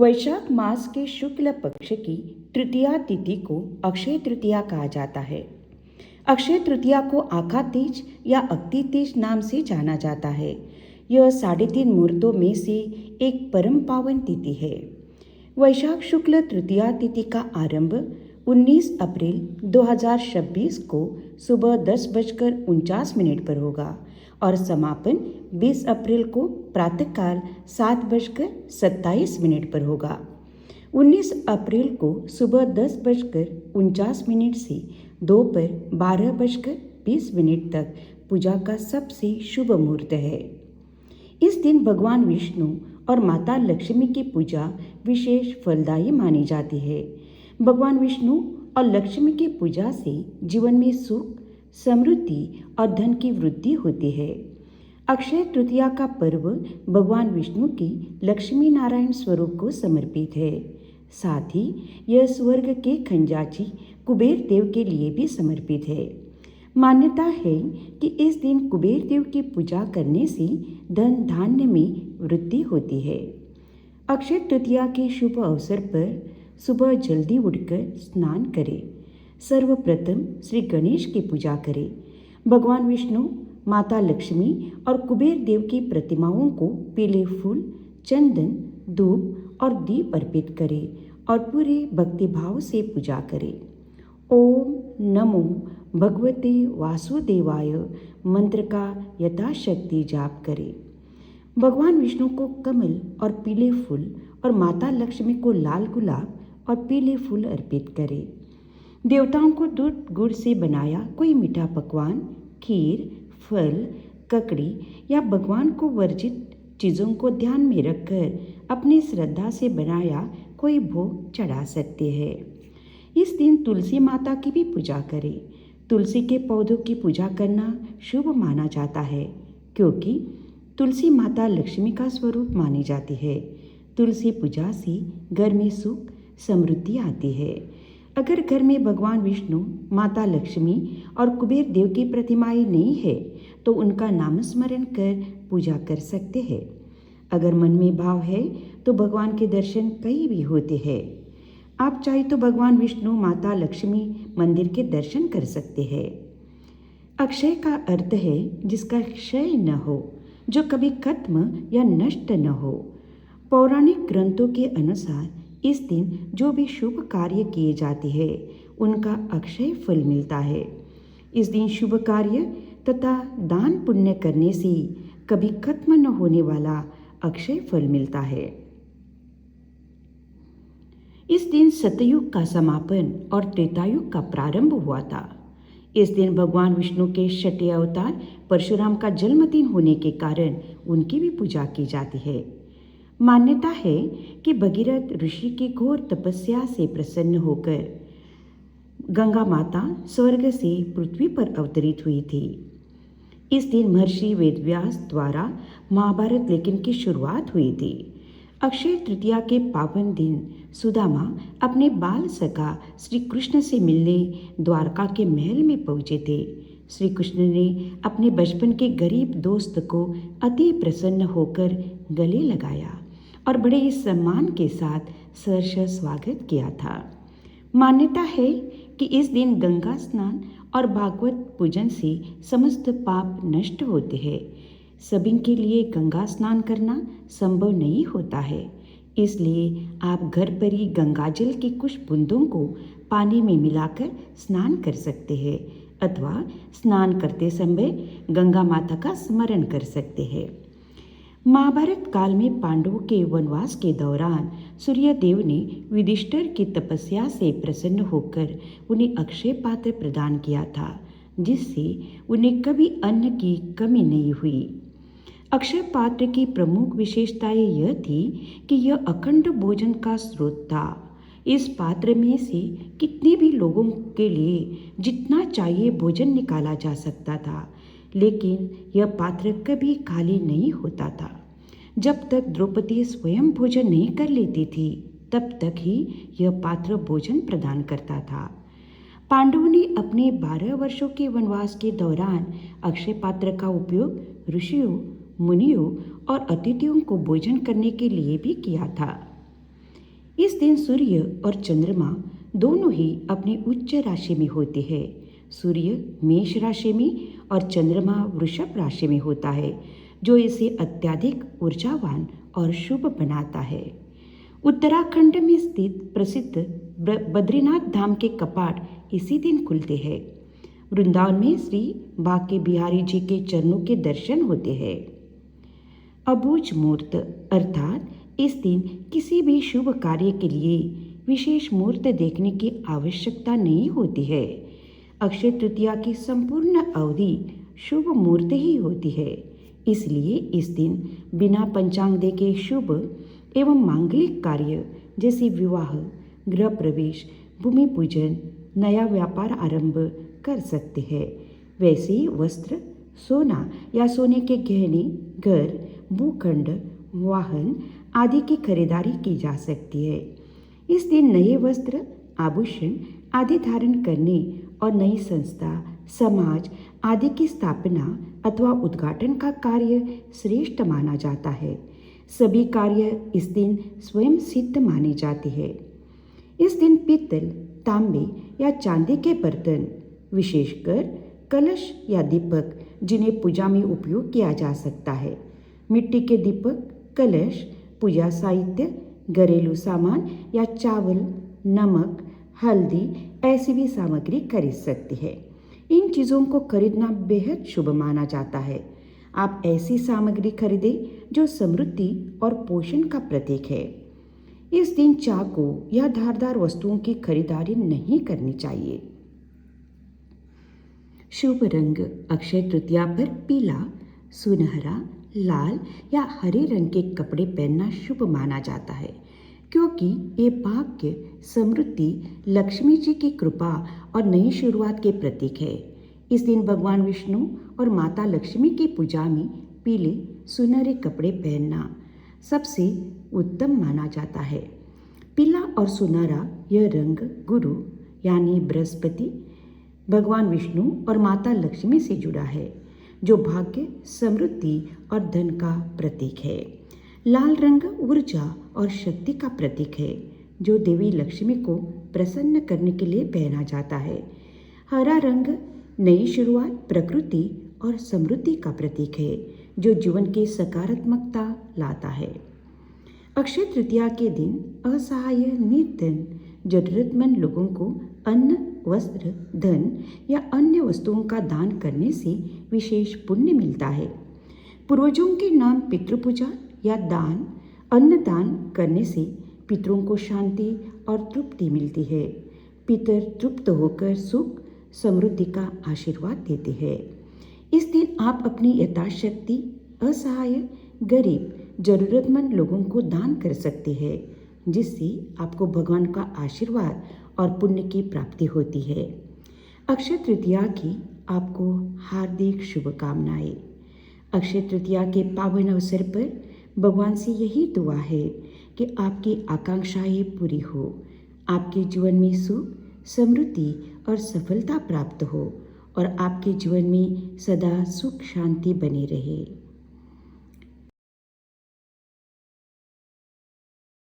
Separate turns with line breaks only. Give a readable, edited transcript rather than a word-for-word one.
वैशाख मास के शुक्ल पक्ष की तृतीया तिथि को अक्षय तृतीया कहा जाता है। अक्षय तृतीया को आखा तीज या अक्ति तीज नाम से जाना जाता है। यह 3.5 मुहूर्तों में से एक परम पावन तिथि है। वैशाख शुक्ल तृतीया तिथि का आरंभ 19 अप्रैल 2026 को सुबह 10:49 पर होगा और समापन 20 अप्रैल को प्रातःकाल 7:27 पर होगा। 19 अप्रैल को सुबह 10:49 से दोपहर 12:20 तक पूजा का सबसे शुभ मुहूर्त है। इस दिन भगवान विष्णु और माता लक्ष्मी की पूजा विशेष फलदायी मानी जाती है। भगवान विष्णु और लक्ष्मी की पूजा से जीवन में सुख, समृद्धि और धन की वृद्धि होती है। अक्षय तृतीया का पर्व भगवान विष्णु की लक्ष्मी नारायण स्वरूप को समर्पित है। साथ ही यह स्वर्ग के खजांची कुबेर देव के लिए भी समर्पित है। मान्यता है कि इस दिन कुबेर देव की पूजा करने से धन धान्य में वृद्धि होती है। अक्षय तृतीया के शुभ अवसर पर सुबह जल्दी उठकर स्नान करें। सर्वप्रथम श्री गणेश की पूजा करें। भगवान विष्णु, माता लक्ष्मी और कुबेर देव की प्रतिमाओं को पीले फूल, चंदन, धूप और दीप अर्पित करें और पूरे भक्तिभाव से पूजा करें। ओम नमो भगवते वासुदेवाय मंत्र का यथाशक्ति जाप करें। भगवान विष्णु को कमल और पीले फूल और माता लक्ष्मी को लाल गुलाब और पीले फूल अर्पित करें। देवताओं को दूध गुड़ से बनाया कोई मीठा पकवान, खीर, फल, ककड़ी या भगवान को वर्जित चीज़ों को ध्यान में रखकर अपनी श्रद्धा से बनाया कोई भोग चढ़ा सकते हैं। इस दिन तुलसी माता की भी पूजा करें। तुलसी के पौधों की पूजा करना शुभ माना जाता है क्योंकि तुलसी माता लक्ष्मी का स्वरूप मानी जाती है। तुलसी पूजा से घर में सुख, समृद्धि आती है। अगर घर में भगवान विष्णु, माता लक्ष्मी और कुबेर देव की प्रतिमाएं नहीं है तो उनका नाम स्मरण कर पूजा कर सकते हैं। अगर मन में भाव है तो भगवान के दर्शन कहीं भी होते हैं। आप चाहे तो भगवान विष्णु, माता लक्ष्मी मंदिर के दर्शन कर सकते हैं। अक्षय का अर्थ है जिसका क्षय न हो, जो कभी खत्म या नष्ट न हो। पौराणिक ग्रंथों के अनुसार इस दिन जो भी शुभ कार्य किए जाते हैं उनका अक्षय फल मिलता है। इस दिन शुभ कार्य तथा दान पुण्य करने से कभी खत्म न होने वाला अक्षय फल मिलता है। इस दिन सतयुग का समापन और त्रेतायुग का प्रारंभ हुआ था। इस दिन भगवान विष्णु के छठे अवतार परशुराम का जन्मदिन होने के कारण उनकी भी पूजा की जाती है। मान्यता है कि भगीरथ ऋषि की घोर तपस्या से प्रसन्न होकर गंगा माता स्वर्ग से पृथ्वी पर अवतरित हुई थी। इस दिन महर्षि वेदव्यास द्वारा महाभारत लेखन की शुरुआत हुई थी। अक्षय तृतीया के पावन दिन सुदामा अपने बाल सखा श्री कृष्ण से मिलने द्वारका के महल में पहुंचे थे। श्री कृष्ण ने अपने बचपन के गरीब दोस्त को अति प्रसन्न होकर गले लगाया और बड़े ही सम्मान के साथ सहर्ष स्वागत किया था। मान्यता है कि इस दिन गंगा स्नान और भागवत पूजन से समस्त पाप नष्ट होते हैं। सभी के लिए गंगा स्नान करना संभव नहीं होता है, इसलिए आप घर पर ही गंगाजल की कुछ बूंदों को पानी में मिलाकर स्नान कर सकते हैं अथवा स्नान करते समय गंगा माता का स्मरण कर सकते हैं। महाभारत काल में पांडवों के वनवास के दौरान सूर्यदेव ने युधिष्ठिर की तपस्या से प्रसन्न होकर उन्हें अक्षय पात्र प्रदान किया था, जिससे उन्हें कभी अन्न की कमी नहीं हुई। अक्षय पात्र की प्रमुख विशेषताएं यह थी कि यह अखंड भोजन का स्रोत था। इस पात्र में से कितने भी लोगों के लिए जितना चाहिए भोजन निकाला जा सकता था, लेकिन यह पात्र कभी खाली नहीं होता था। जब तक द्रौपदी स्वयं भोजन नहीं कर लेती थी, तब तक ही यह पात्र भोजन प्रदान करता था। पांडवों ने अपने 12 वर्षों के वनवास के दौरान अक्षय पात्र का उपयोग ऋषियों, मुनियों और अतिथियों को भोजन करने के लिए भी किया था। इस दिन सूर्य और चंद्रमा दोनों ही अपनी उच्च राशि में होते हैं। सूर्य मेष राशि में और चंद्रमा वृषभ राशि में होता है, जो इसे अत्यधिक ऊर्जावान और शुभ बनाता है। उत्तराखंड में स्थित प्रसिद्ध बद्रीनाथ धाम के कपाट इसी दिन खुलते हैं। वृंदावन में श्री बांके बिहारी जी के चरणों के दर्शन होते हैं। अबूझ मुहूर्त अर्थात इस दिन किसी भी शुभ कार्य के लिए विशेष मुहूर्त देखने की आवश्यकता नहीं होती है। अक्षय तृतीया की संपूर्ण अवधि शुभ मुहूर्त ही होती है। इसलिए इस दिन बिना पंचांग देखे शुभ एवं मांगलिक कार्य जैसे विवाह, गृह प्रवेश, भूमि पूजन, नया व्यापार आरंभ कर सकते हैं। वैसे ही वस्त्र, सोना या सोने के गहने, घर, भूखंड, वाहन आदि की खरीदारी की जा सकती है। इस दिन नए वस्त्र, आभूषण आदि धारण करने और नई संस्था, समाज आदि की स्थापना अथवा उद्घाटन का कार्य श्रेष्ठ माना जाता है। सभी कार्य इस दिन स्वयं सिद्ध माने जाते हैं। इस दिन पीतल, तांबे या चांदी के बर्तन, विशेषकर कलश या दीपक जिन्हें पूजा में उपयोग किया जा सकता है, मिट्टी के दीपक, कलश, पूजा साहित्य, घरेलू सामान या चावल, नमक, हल्दी ऐसी भी सामग्री खरीद सकती है। इन चीज़ों को खरीदना बेहद शुभ माना जाता है। आप ऐसी सामग्री खरीदें जो समृद्धि और पोषण का प्रतीक है। इस दिन चाकू या धारदार वस्तुओं की खरीदारी नहीं करनी चाहिए। शुभ रंग अक्षय तृतीया पर पीला, सुनहरा, लाल या हरे रंग के कपड़े पहनना शुभ माना जाता है, क्योंकि ये भाग्य, समृद्धि, लक्ष्मी जी की कृपा और नई शुरुआत के प्रतीक है। इस दिन भगवान विष्णु और माता लक्ष्मी की पूजा में पीले सुनहरे कपड़े पहनना सबसे उत्तम माना जाता है। पीला और सुनहरा यह रंग गुरु यानी बृहस्पति, भगवान विष्णु और माता लक्ष्मी से जुड़ा है, जो भाग्य, समृद्धि और धन का प्रतीक है। लाल रंग ऊर्जा और शक्ति का प्रतीक है, जो देवी लक्ष्मी को प्रसन्न करने के लिए पहना जाता है। हरा रंग नई शुरुआत, प्रकृति और समृद्धि का प्रतीक है, जो जीवन की सकारात्मकता लाता है। अक्षय तृतीया के दिन असहाय, निर्धन, जरूरतमंद लोगों को अन्न, वस्त्र, धन या अन्य वस्तुओं का दान करने से विशेष पुण्य मिलता है। पूर्वजों के नाम पितृपूजा या दान, अन्नदान करने से पितरों को शांति और तृप्ति मिलती है। पितर तृप्त होकर सुख, समृद्धि का आशीर्वाद देते हैं। इस दिन आप अपनी यथाशक्ति असहाय, गरीब, जरूरतमंद लोगों को दान कर सकते हैं, जिससे आपको भगवान का आशीर्वाद और पुण्य की प्राप्ति होती है। अक्षय तृतीया की आपको हार्दिक शुभकामनाएं। अक्षय तृतीया के पावन अवसर पर भगवान से यही दुआ है कि आपकी आकांक्षाएं पूरी हो, आपके जीवन में सुख, समृद्धि और सफलता प्राप्त हो और आपके जीवन में सदा सुख शांति बनी रहे।